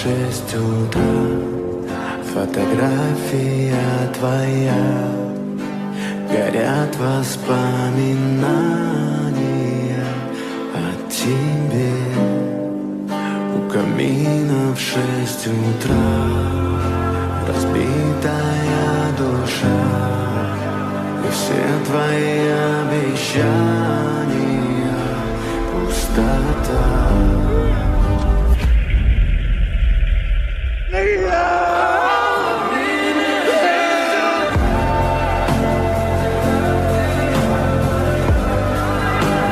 6 утра. Фотография твоя, горят воспоминания о тебе. У камина в 6 утра разбитая душа, и все твои обещания пустота.